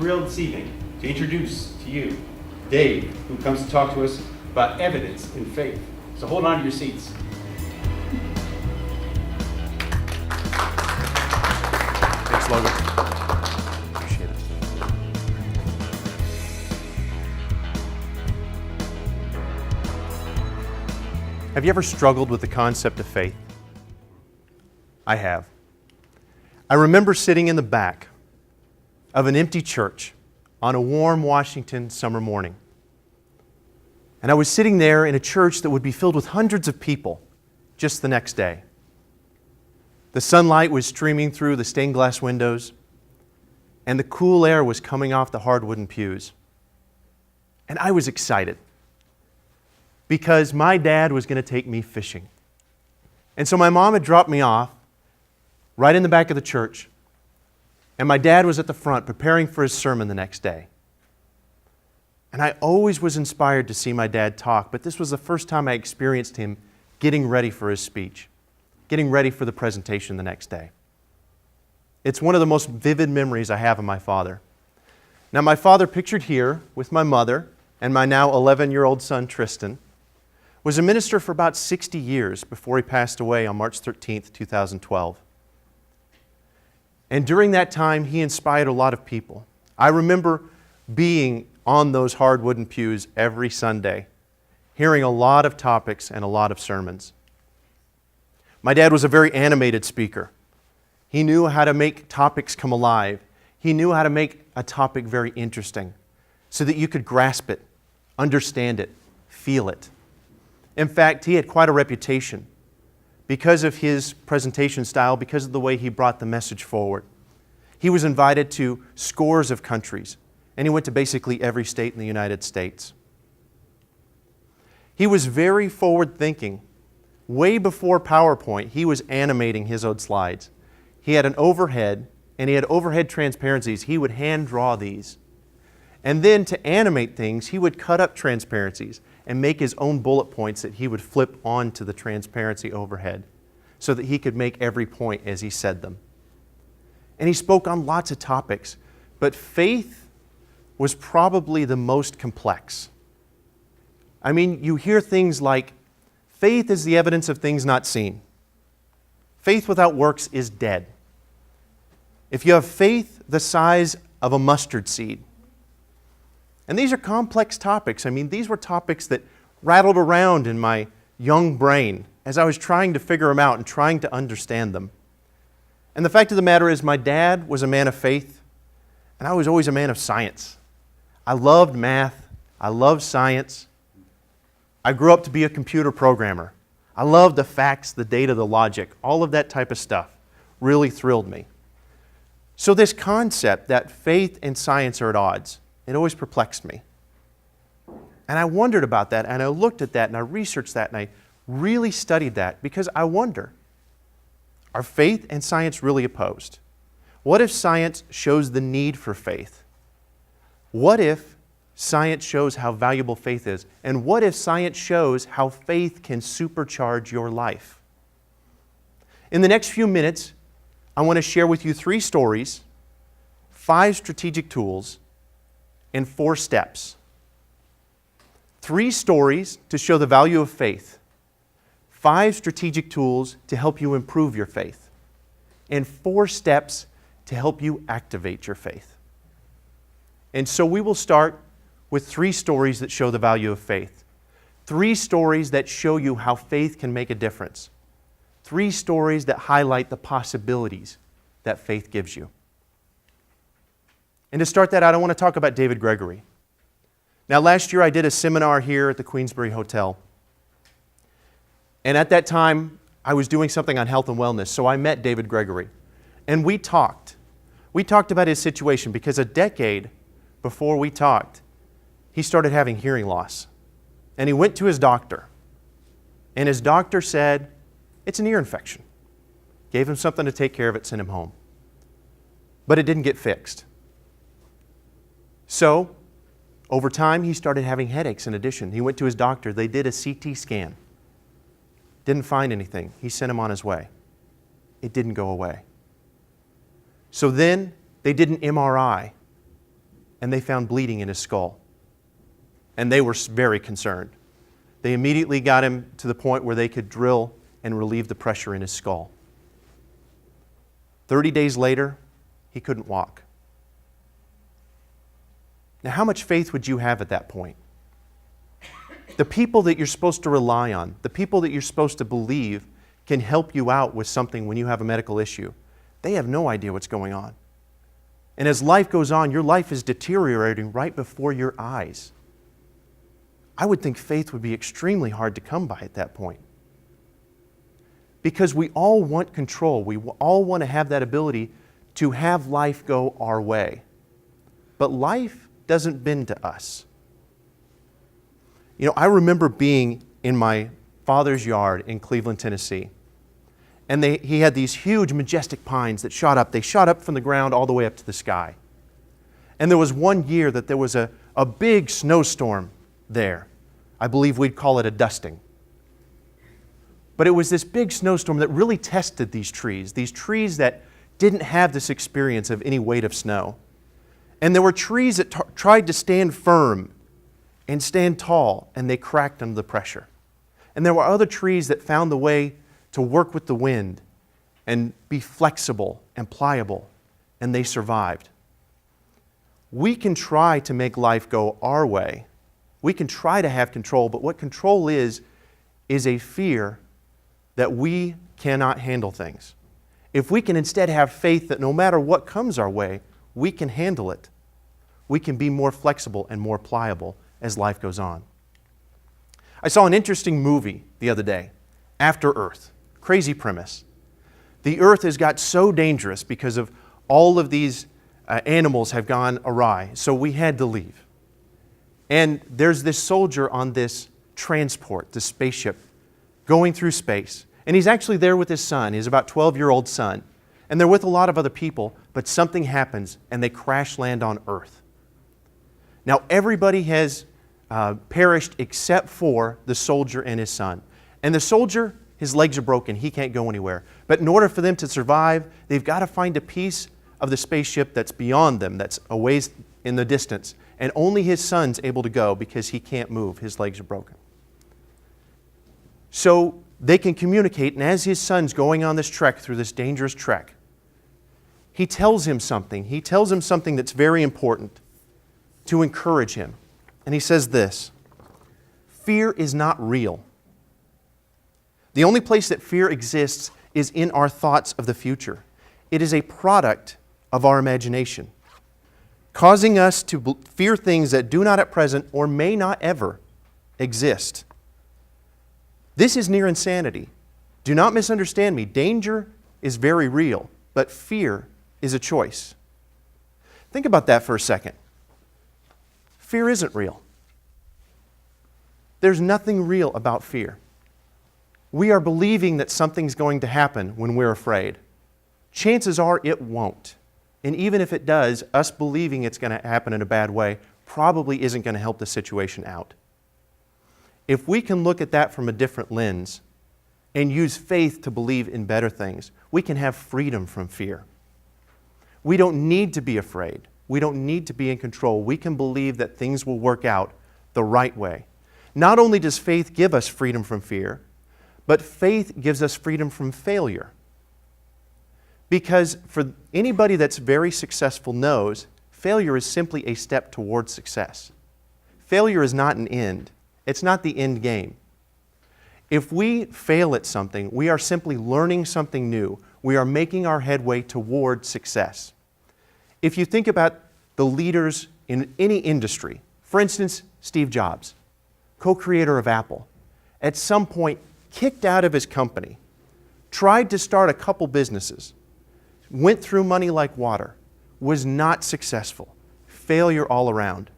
thrilled this evening to introduce to you Dave, who comes to talk to us about evidence in faith. So hold on to your seats. Thanks, Logan. Appreciate it. Have you ever struggled with the concept of faith? I have. I remember sitting in the back of an empty church on a warm Washington summer morning. And I was sitting there in a church that would be filled with hundreds of people just the next day. The sunlight was streaming through the stained glass windows, and the cool air was coming off the hard wooden pews. And I was excited because my dad was going to take me fishing. And so my mom had dropped me off right in the back of the church, and my dad was at the front preparing for his sermon the next day. And I always was inspired to see my dad talk, but this was the first time I experienced him getting ready for his speech, getting ready for the presentation the next day. It's one of the most vivid memories I have of my father. Now, my father, pictured here with my mother and my now 11-year-old son, Tristan, was a minister for about 60 years before he passed away on March 13th, 2012. And during that time, he inspired a lot of people. I remember being on those hard wooden pews every Sunday, hearing a lot of topics and a lot of sermons. My dad was a very animated speaker. He knew how to make topics come alive. He knew how to make a topic very interesting so that you could grasp it, understand it, feel it. In fact, he had quite a reputation because of his presentation style, because of the way he brought the message forward. He was invited to scores of countries, and he went to basically every state in the United States. He was very forward-thinking. Way before PowerPoint, he was animating his own slides. He had an overhead, and he had overhead transparencies. He would hand draw these. And then to animate things, he would cut up transparencies and make his own bullet points that he would flip onto the transparency overhead so that he could make every point as he said them. And he spoke on lots of topics, but faith was probably the most complex. I mean, you hear things like, faith is the evidence of things not seen. Faith without works is dead. If you have faith the size of a mustard seed, and these are complex topics. I mean, these were topics that rattled around in my young brain as I was trying to figure them out and trying to understand them. And the fact of the matter is, my dad was a man of faith, and I was always a man of science. I loved math. I loved science. I grew up to be a computer programmer. I loved the facts, the data, the logic. All of that type of stuff really thrilled me. So this concept that faith and science are at odds, it always perplexed me. And I wondered about that, and I looked at that, and I researched that, and I really studied that because I wonder, are faith and science really opposed? What if science shows the need for faith? What if science shows how valuable faith is? And what if science shows how faith can supercharge your life? In the next few minutes, I want to share with you 3 stories, 5 strategic tools, and 4 steps. 3 stories to show the value of faith, 5 strategic tools to help you improve your faith, and 4 steps to help you activate your faith. And so we will start with 3 stories that show the value of faith. 3 stories that show you how faith can make a difference. 3 stories that highlight the possibilities that faith gives you. And to start that out, I want to talk about David Gregory. Now, last year I did a seminar here at the Queensbury Hotel. And at that time, I was doing something on health and wellness, so I met David Gregory. And we talked. We talked about his situation because a decade before we talked, he started having hearing loss. And he went to his doctor. And his doctor said, it's an ear infection. Gave him something to take care of it, sent him home. But it didn't get fixed. So, over time, he started having headaches in addition. He went to his doctor. They did a CT scan. Didn't find anything. He sent him on his way. It didn't go away. So then they did an MRI. and they found bleeding in his skull. And they were very concerned. They immediately got him to the point where they could drill and relieve the pressure in his skull. 30 days later, he couldn't walk. Now, how much faith would you have at that point? The people that you're supposed to rely on, the people that you're supposed to believe can help you out with something when you have a medical issue, they have no idea what's going on. And as life goes on, your life is deteriorating right before your eyes. I would think faith would be extremely hard to come by at that point. Because we all want control. We all want to have that ability to have life go our way. But life doesn't bend to us. You know, I remember being in my father's yard in Cleveland, Tennessee. And he had these huge, majestic pines that shot up. They shot up from the ground all the way up to the sky. And there was one year that there was a big snowstorm there. I believe we'd call it a dusting. But it was this big snowstorm that really tested these trees that didn't have this experience of any weight of snow. And there were trees that tried to stand firm and stand tall, and they cracked under the pressure. And there were other trees that found the way to work with the wind and be flexible and pliable, and they survived. We can try to make life go our way. We can try to have control, but what control is a fear that we cannot handle things. If we can instead have faith that no matter what comes our way, we can handle it, we can be more flexible and more pliable as life goes on. I saw an interesting movie the other day, After Earth. Crazy premise. The earth has got so dangerous because of all of these animals have gone awry, so we had to leave. And there's this soldier on this transport, this spaceship, going through space. And he's actually there with his son, his about 12-year-old son. And they're with a lot of other people, but something happens and they crash land on Earth. Now everybody has perished except for the soldier and his son. And the soldier, his legs are broken, he can't go anywhere. But in order for them to survive, they've got to find a piece of the spaceship that's beyond them, that's a ways in the distance. And only his son's able to go because he can't move, his legs are broken. So they can communicate, and as his son's going on this trek, through this dangerous trek, he tells him something. He tells him something that's very important to encourage him. And he says this: fear is not real. The only place that fear exists is in our thoughts of the future. It is a product of our imagination, causing us to fear things that do not at present or may not ever exist. This is near insanity. Do not misunderstand me. Danger is very real, but fear is a choice. Think about that for a second. Fear isn't real. There's nothing real about fear. We are believing that something's going to happen when we're afraid. Chances are it won't. And even if it does, us believing it's going to happen in a bad way probably isn't going to help the situation out. If we can look at that from a different lens and use faith to believe in better things, we can have freedom from fear. We don't need to be afraid. We don't need to be in control. We can believe that things will work out the right way. Not only does faith give us freedom from fear, but faith gives us freedom from failure. Because for anybody that's very successful knows, failure is simply a step towards success. Failure is not an end. It's not the end game. If we fail at something, we are simply learning something new. We are making our headway toward success. If you think about the leaders in any industry, for instance, Steve Jobs, co-creator of Apple, at some point kicked out of his company, tried to start a couple businesses, went through money like water, was not successful, failure all around.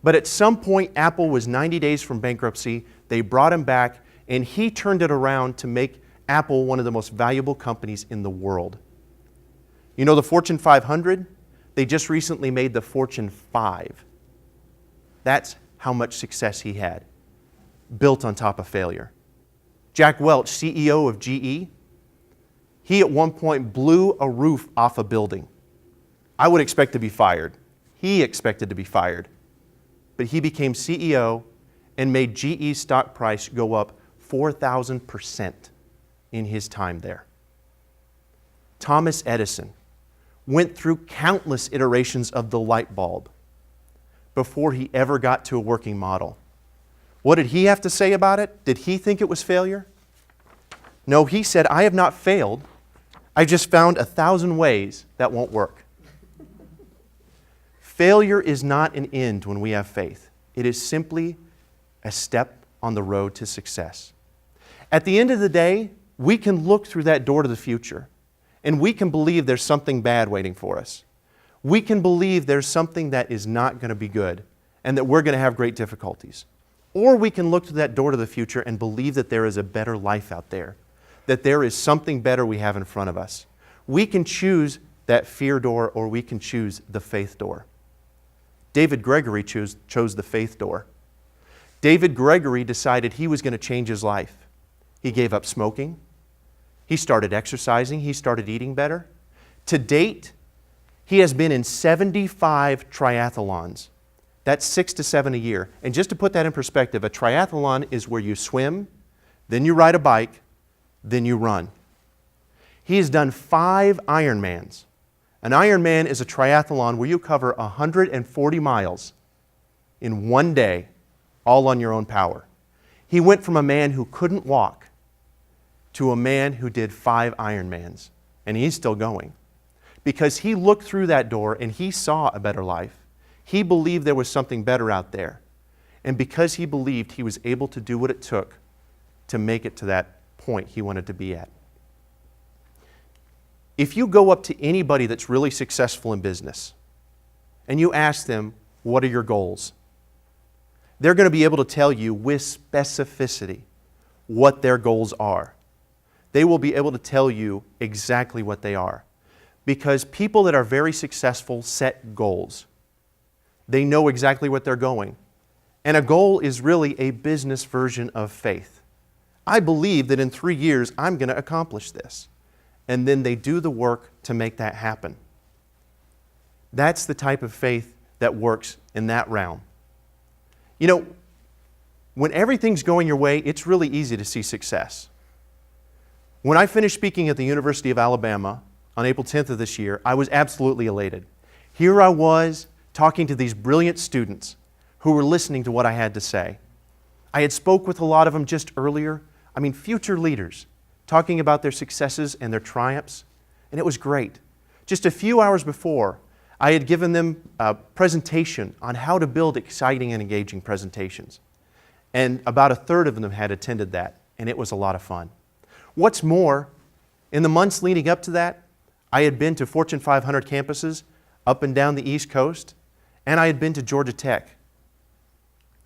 But at some point, Apple was 90 days from bankruptcy. They brought him back, and he turned it around to make Apple one of the most valuable companies in the world. You know the Fortune 500? They just recently made the Fortune 5. That's how much success he had, built on top of failure. Jack Welch, CEO of GE, he at one point blew a roof off a building. I would expect to be fired. He expected to be fired. But he became CEO and made GE's stock price go up 4,000% in his time there. Thomas Edison went through countless iterations of the light bulb before he ever got to a working model. What did he have to say about it? Did he think it was failure? No, he said, I have not failed. I just found 1,000 ways that won't work. Failure is not an end when we have faith. It is simply a step on the road to success. At the end of the day, we can look through that door to the future, and we can believe there's something bad waiting for us. We can believe there's something that is not going to be good, and that we're going to have great difficulties. Or we can look to that door to the future and believe that there is a better life out there, that there is something better we have in front of us. We can choose that fear door, or we can choose the faith door. David Gregory chose the faith door. David Gregory decided he was going to change his life. He gave up smoking. He started exercising. He started eating better. To date, he has been in 75 triathlons. That's 6 to 7 a year. And just to put that in perspective, a triathlon is where you swim, then you ride a bike, then you run. He has done 5 Ironmans. An Ironman is a triathlon where you cover 140 miles in one day, all on your own power. He went from a man who couldn't walk to a man who did 5 Ironmans, and he's still going. Because he looked through that door and he saw a better life. He believed there was something better out there. And because he believed, he was able to do what it took to make it to that point he wanted to be at. If you go up to anybody that's really successful in business and you ask them, what are your goals? They're going to be able to tell you with specificity what their goals are. They will be able to tell you exactly what they are. Because people that are very successful set goals. They know exactly what they're going. And a goal is really a business version of faith. I believe that in 3 years I'm going to accomplish this. And then they do the work to make that happen. That's the type of faith that works in that realm. You know, when everything's going your way, it's really easy to see success. When I finished speaking at the University of Alabama on April 10th of this year, I was absolutely elated. Here I was talking to these brilliant students who were listening to what I had to say. I had spoke with a lot of them just earlier. Future leaders, talking about their successes and their triumphs, and it was great. Just a few hours before, I had given them a presentation on how to build exciting and engaging presentations. And about a third of them had attended that, and it was a lot of fun. What's more, in the months leading up to that, I had been to Fortune 500 campuses up and down the East Coast, and I had been to Georgia Tech.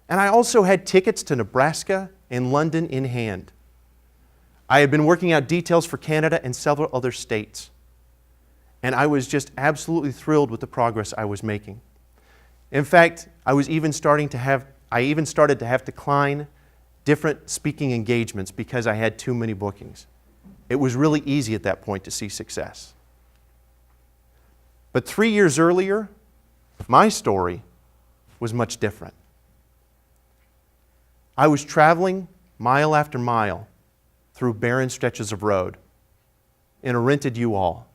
And I also had tickets to Nebraska and London in hand. I had been working out details for Canada and several other states. And I was just absolutely thrilled with the progress I was making. In fact, I even started to have to decline different speaking engagements because I had too many bookings. It was really easy at that point to see success. But 3 years earlier, my story was much different. I was traveling mile after mile through barren stretches of road in a rented U-Haul.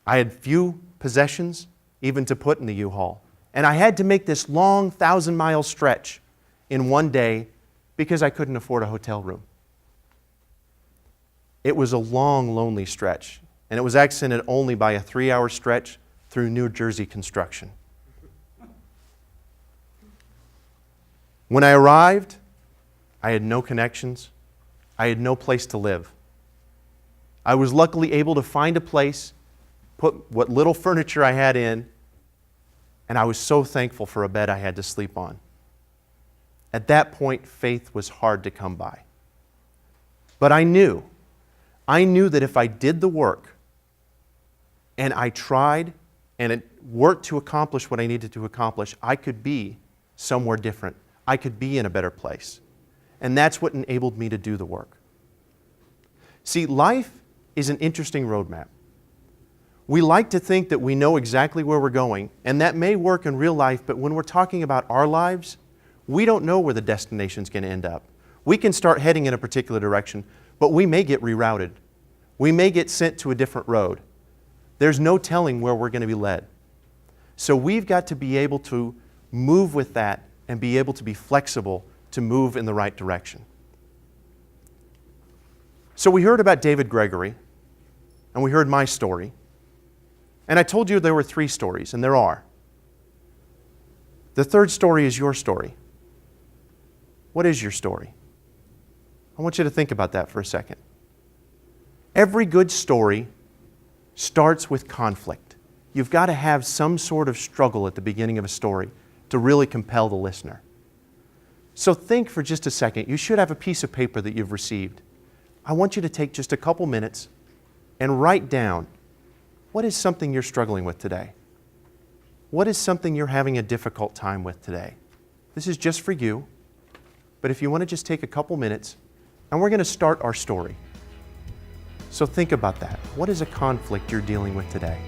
I had few possessions even to put in the U-Haul. And I had to make this long 1,000-mile stretch in one day because I couldn't afford a hotel room. It was a long, lonely stretch, and it was accented only by a 3-hour stretch through New Jersey construction. When I arrived, I had no connections. I had no place to live. I was luckily able to find a place, put what little furniture I had in, and I was so thankful for a bed I had to sleep on. At that point, faith was hard to come by. But I knew that if I did the work, and I tried, and it worked to accomplish what I needed to accomplish, I could be somewhere different. I could be in a better place. And that's what enabled me to do the work. See, life is an interesting roadmap. We like to think that we know exactly where we're going, and that may work in real life, but when we're talking about our lives, we don't know where the destination's going to end up. We can start heading in a particular direction, but we may get rerouted. We may get sent to a different road. There's no telling where we're going to be led. So we've got to be able to move with that and be able to be flexible to move in the right direction. So we heard about David Gregory, and we heard my story. And I told you there were 3 stories, and there are. The third story is your story. What is your story? I want you to think about that for a second. Every good story starts with conflict. You've got to have some sort of struggle at the beginning of a story to really compel the listener. So think for just a second. You should have a piece of paper that you've received. I want you to take just a couple minutes and write down, what is something you're struggling with today? What is something you're having a difficult time with today? This is just for you, but if you want to just take a couple minutes, and we're going to start our story. So think about that. What is a conflict you're dealing with today?